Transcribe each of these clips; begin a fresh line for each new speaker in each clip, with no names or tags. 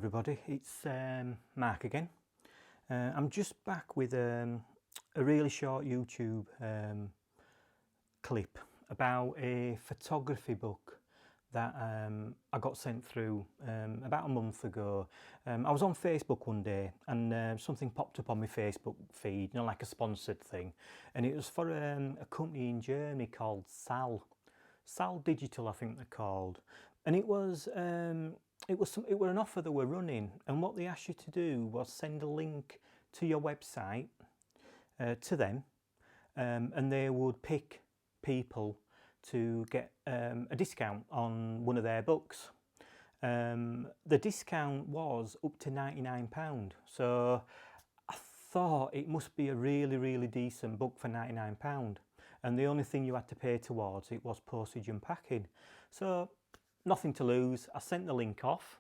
everybody, it's Mark again. I'm just back with a really short YouTube clip about a photography book that I got sent through about a month ago. I was on Facebook one day and something popped up on my Facebook feed, you know, like a sponsored thing, and it was for a company in Germany called Saal Digital, I think they're called, and it was an offer they were running, and what they asked you to do was send a link to your website to them, and they would pick people to get a discount on one of their books. The discount was up to £99, so I thought it must be a really decent book for £99, and the only thing you had to pay towards it was postage and packing. So nothing to lose. I sent the link off,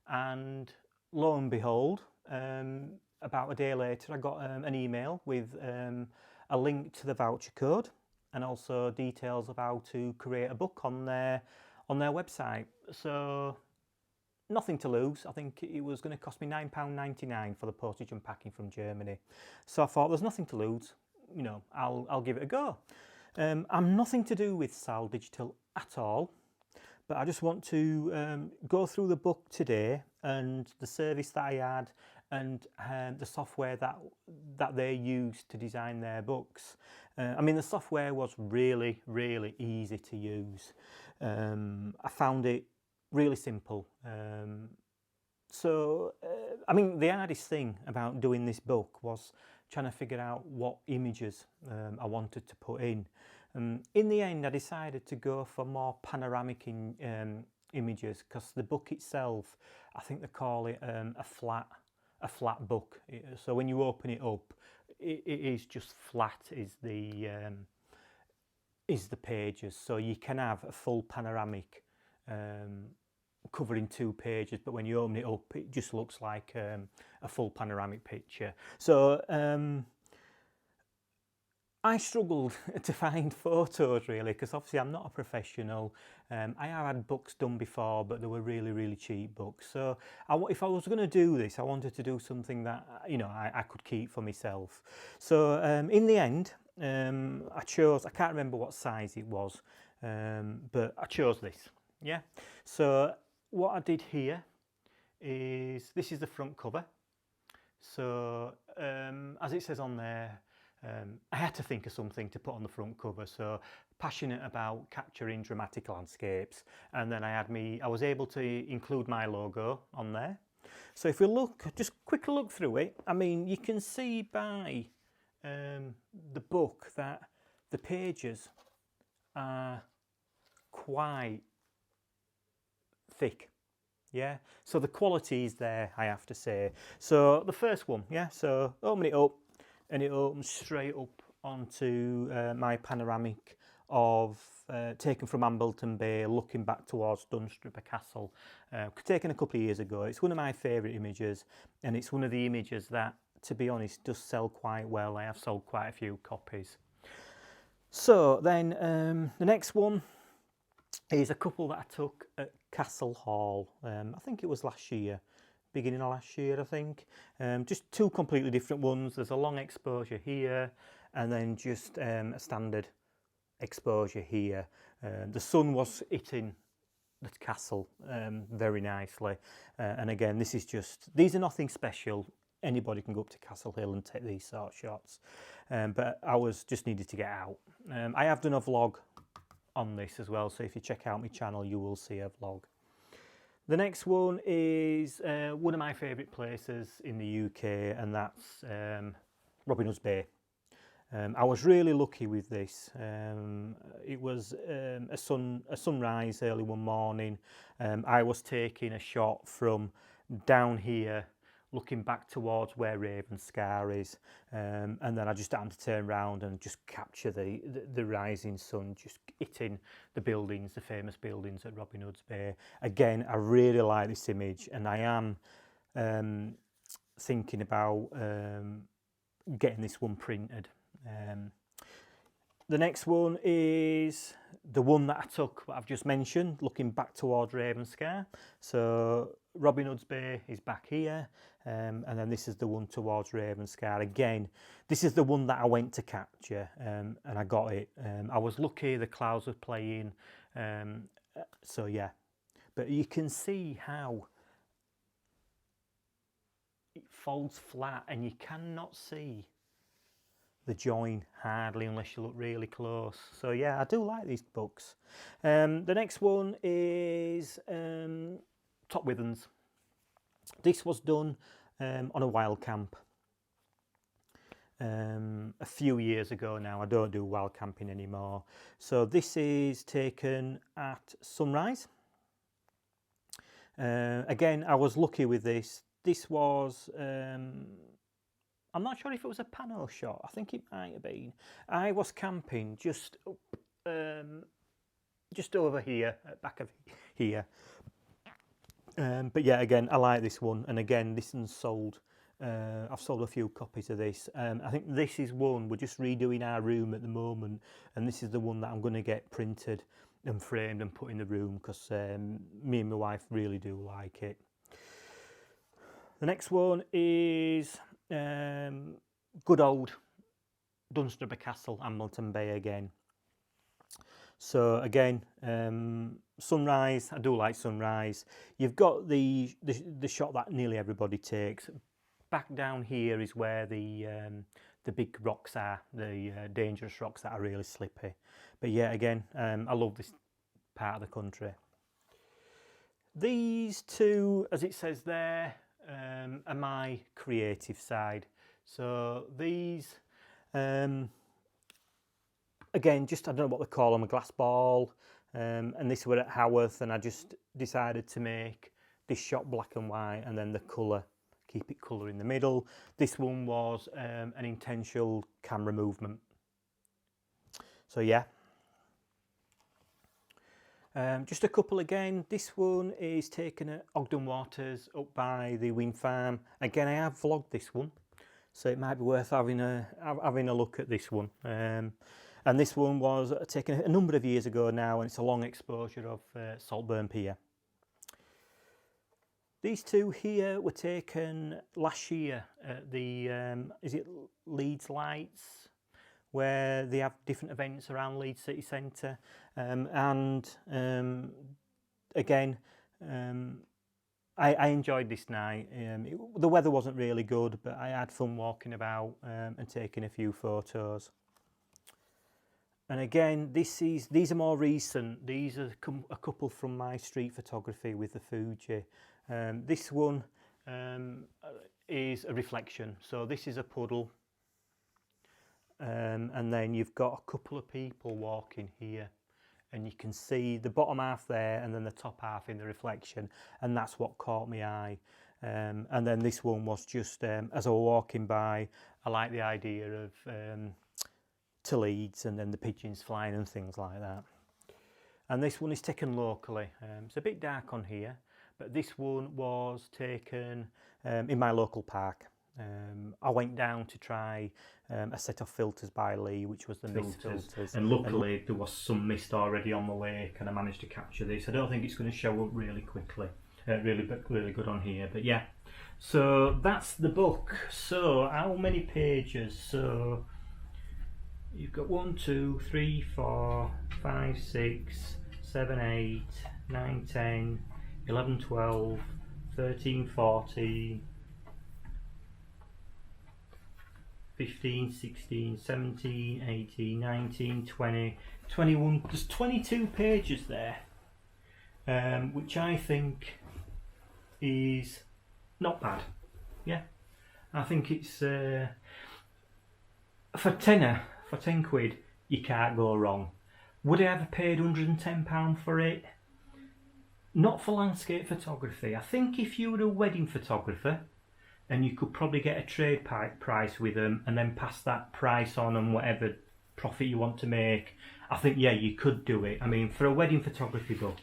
and lo and behold, about a day later I got an email with a link to the voucher code and also details of how to create a book on their website. So nothing to lose. I think it was going to cost me £9.99 for the postage and packing from Germany. So I thought, there's nothing to lose, you know, I'll give it a go. I'm nothing to do with Saal Digital at all, but I just want to go through the book today and the service that I had and the software that they used to design their books. I mean, the software was really easy to use. I found it really simple. I mean, the hardest thing about doing this book was trying to figure out what images I wanted to put in. In the end, I decided to go for more panoramic images, because the book itself, I think they call it a flat book. So when you open it up, it is just flat, is the pages. So you can have a full panoramic covering 2 pages, but when you open it up, it just looks like a full panoramic picture. So I struggled to find photos, really, because obviously I'm not a professional. I have had books done before, but they were really cheap books. So if I was going to do this, I wanted to do something that, you know, I could keep for myself. So in the end, I can't remember what size it was, but I chose this. Yeah. So what I did here is, this is the front cover. So as it says on there, I had to think of something to put on the front cover. So passionate about capturing dramatic landscapes, and then I was able to include my logo on there. So if we look, just quickly look through it, I mean, you can see by the book that the pages are quite thick. Yeah, so the quality is there, I have to say. So the first one, yeah, so open it up, and it opens straight up onto my panoramic of taken from Hambleton Bay, looking back towards Dunstripper Castle, taken a couple of years ago. It's one of my favourite images, and it's one of the images that, to be honest, does sell quite well. I have sold quite a few copies. So then the next one is a couple that I took at Castle Hall. I think it was last year, beginning of last year, I think. Just 2 completely different ones. There's a long exposure here, and then just a standard exposure here. The sun was hitting the castle very nicely, and again, these are nothing special. Anybody can go up to Castle Hill and take these sort of shots, but I just needed to get out. I have done a vlog on this as well, so if you check out my channel, you will see a vlog. The next one is one of my favourite places in the UK, and that's Robin Hood's Bay. I was really lucky with this. It was a sunrise early one morning. I was taking a shot from down here, looking back towards where Ravenscar is, and then I just happened to turn around and just capture the rising sun just hitting the buildings, the famous buildings at Robin Hood's Bay. Again, I really like this image, and I am thinking about getting this one printed. The next one is the one that I took, what I've just mentioned, looking back towards Ravenscar. So Robin Hood's Bay is back here, and then this is the one towards Ravenscar. Again, this is the one that I went to capture, and I got it. I was lucky, the clouds were playing, so yeah. But you can see how it folds flat, and you cannot see the join hardly unless you look really close. So yeah, I do like these books. The next one is Top Withens. This was done on a wild camp a few years ago now. I don't do wild camping anymore. So this is taken at sunrise. Again, I was lucky with this. This was I'm not sure if it was a panel shot. I think it might have been. I was camping just over here, at back of here. But yeah, again, I like this one. And again, this one's sold. I've sold a few copies of this. I think this is one, we're just redoing our room at the moment. And this is the one that I'm going to get printed and framed and put in the room, because me and my wife really do like it. The next one is good old Dunstable Castle, Hamilton Bay again. So again, sunrise. I do like sunrise. You've got the shot that nearly everybody takes. Back down here is where the big rocks are, the dangerous rocks that are really slippy. But yeah, again, I love this part of the country. These two, as it says there, are my creative side. So these, again, just I don't know what they call them, a glass ball, and this were at Haworth, and I just decided to make this shot black and white, and then the colour, keep it colour in the middle. This one was an intentional camera movement. So yeah. Just a couple again. This one is taken at Ogden Waters up by the wind farm. Again, I have vlogged this one, so it might be worth having a look at this one. And this one was taken a number of years ago now, and it's a long exposure of Saltburn Pier. These two here were taken last year at the is it Leeds Lights, where they have different events around Leeds City Centre, and again, I enjoyed this night. The weather wasn't really good, but I had fun walking about and taking a few photos. And again, these are more recent. These are a couple from my street photography with the Fuji. This one is a reflection. So this is a puddle. And then you've got a couple of people walking here, and you can see the bottom half there and then the top half in the reflection, and that's what caught my eye. And then this one was just as I was walking by, I like the idea of to Leeds and then the pigeons flying and things like that. And this one is taken locally. It's a bit dark on here, but this one was taken in my local park. I went down to try a set of filters by Lee, which was the mist filters, and luckily there was some mist already on the lake, and I managed to capture this. I don't think it's going to show up really quickly, really good on here, but yeah. So that's the book. So how many pages? So you've got 1, 2, 3, 4, 5, 6, 7, 8, 9, 10, 11, 12, 13, 14, 15, 16, 17, 18, 19, 20, 21. There's 22 pages there, which I think is not bad. Yeah, I think it's for 10 quid, you can't go wrong. Would I have paid £110 for it? Not for landscape photography. I think if you were a wedding photographer, and you could probably get a trade price with them and then pass that price on and whatever profit you want to make, I think, yeah, you could do it. I mean, for a wedding photography book,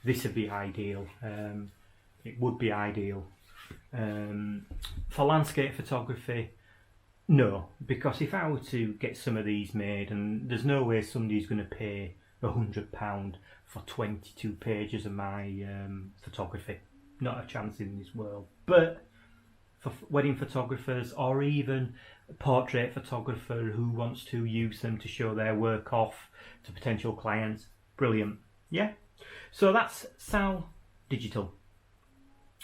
this would be ideal. It would be ideal. For landscape photography, No, because if I were to get some of these made, and there's no way somebody's going to pay £100 for 22 pages of my photography. Not a chance in this world. But for wedding photographers, or even a portrait photographer who wants to use them to show their work off to potential clients, brilliant. Yeah. So that's Saal Digital.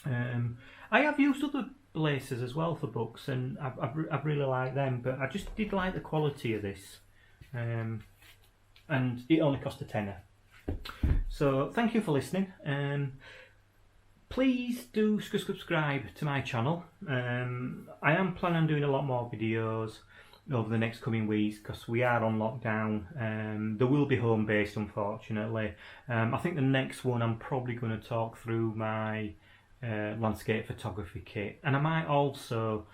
I have used other places as well for books, and I've really liked them, but I just did like the quality of this, and it only cost a tenner. So thank you for listening. Please do subscribe to my channel. I am planning on doing a lot more videos over the next coming weeks because we are on lockdown. There will be home based, unfortunately. I think the next one I'm probably going to talk through my landscape photography kit, and I might also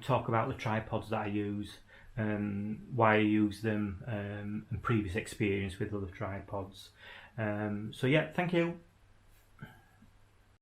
talk about the tripods that I use, why I use them, and previous experience with other tripods. So yeah, thank you.